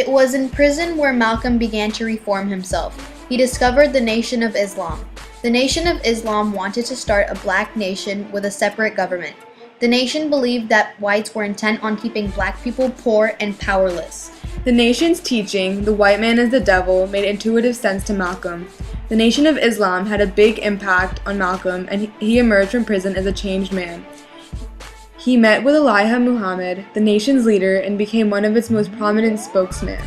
It was in prison where Malcolm began to reform himself. He discovered the Nation of Islam. The Nation of Islam wanted to start a black nation with a separate government. The nation believed that whites were intent on keeping black people poor and powerless. The nation's teaching, the white man is the devil, made intuitive sense to Malcolm. The Nation of Islam had a big impact on Malcolm, and he emerged from prison as a changed man. He met with Elijah Muhammad, the nation's leader, and became one of its most prominent spokesmen.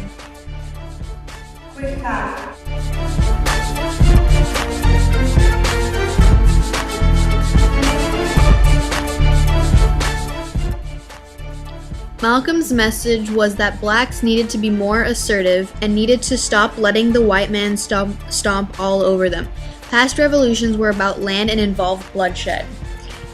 Quick fact. Malcolm's message was that blacks needed to be more assertive and needed to stop letting the white man stomp all over them. Past revolutions were about land and involved bloodshed.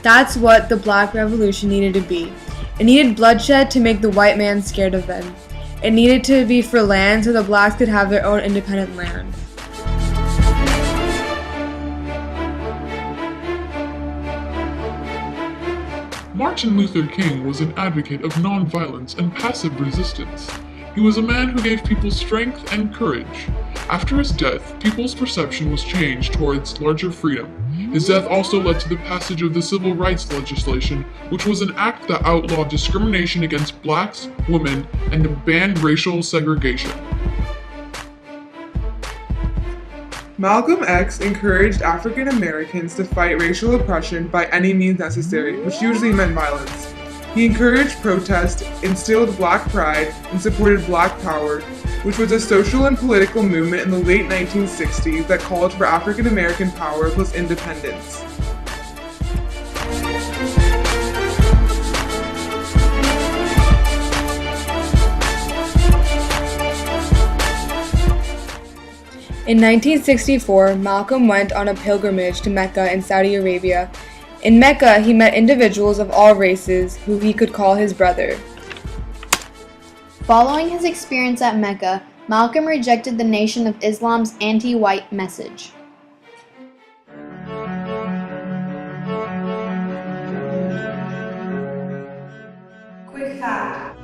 That's what the Black Revolution needed to be. It needed bloodshed to make the white man scared of them. It needed to be for land so the blacks could have their own independent land. Martin Luther King was an advocate of nonviolence and passive resistance. He was a man who gave people strength and courage. After his death, people's perception was changed towards larger freedom. His death also led to the passage of the Civil Rights legislation, which was an act that outlawed discrimination against blacks, women, and banned racial segregation. Malcolm X encouraged African Americans to fight racial oppression by any means necessary, which usually meant violence. He encouraged protest, instilled black pride, and supported black power, which was a social and political movement in the late 1960s that called for African American power plus independence. In 1964, Malcolm went on a pilgrimage to Mecca in Saudi Arabia. In Mecca, he met individuals of all races who he could call his brother. Following his experience at Mecca, Malcolm rejected the Nation of Islam's anti-white message. Quick fact.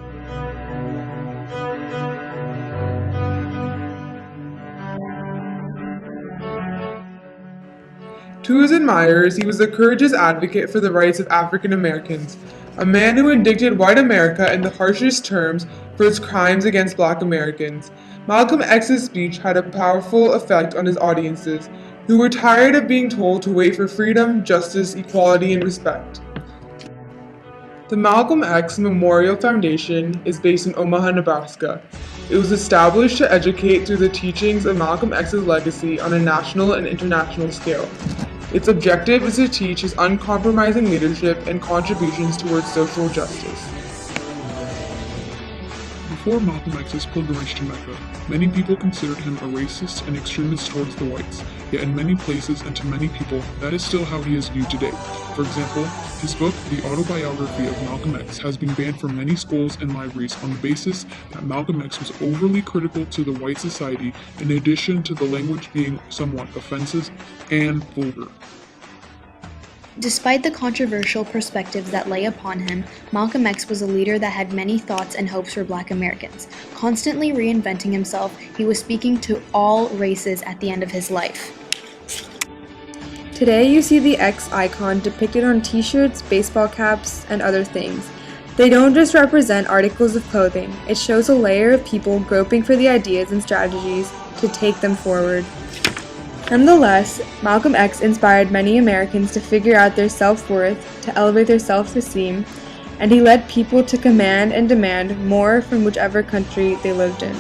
To his admirers, he was a courageous advocate for the rights of African Americans, a man who indicted white America in the harshest terms for its crimes against black Americans. Malcolm X's speech had a powerful effect on his audiences, who were tired of being told to wait for freedom, justice, equality, and respect. The Malcolm X Memorial Foundation is based in Omaha, Nebraska. It was established to educate through the teachings of Malcolm X's legacy on a national and international scale. Its objective is to teach his uncompromising leadership and contributions towards social justice. Before Malcolm X's pilgrimage to Mecca, many people considered him a racist and extremist towards the whites, yet in many places and to many people, that is still how he is viewed today. For example, his book, The Autobiography of Malcolm X, has been banned from many schools and libraries on the basis that Malcolm X was overly critical to the white society, in addition to the language being somewhat offensive and vulgar. Despite the controversial perspectives that lay upon him, Malcolm X was a leader that had many thoughts and hopes for black Americans. Constantly reinventing himself, he was speaking to all races at the end of his life. Today you see the X icon depicted on t-shirts, baseball caps, and other things. They don't just represent articles of clothing, it shows a layer of people groping for the ideas and strategies to take them forward. Nonetheless, Malcolm X inspired many Americans to figure out their self-worth, to elevate their self-esteem, and he led people to command and demand more from whichever country they lived in.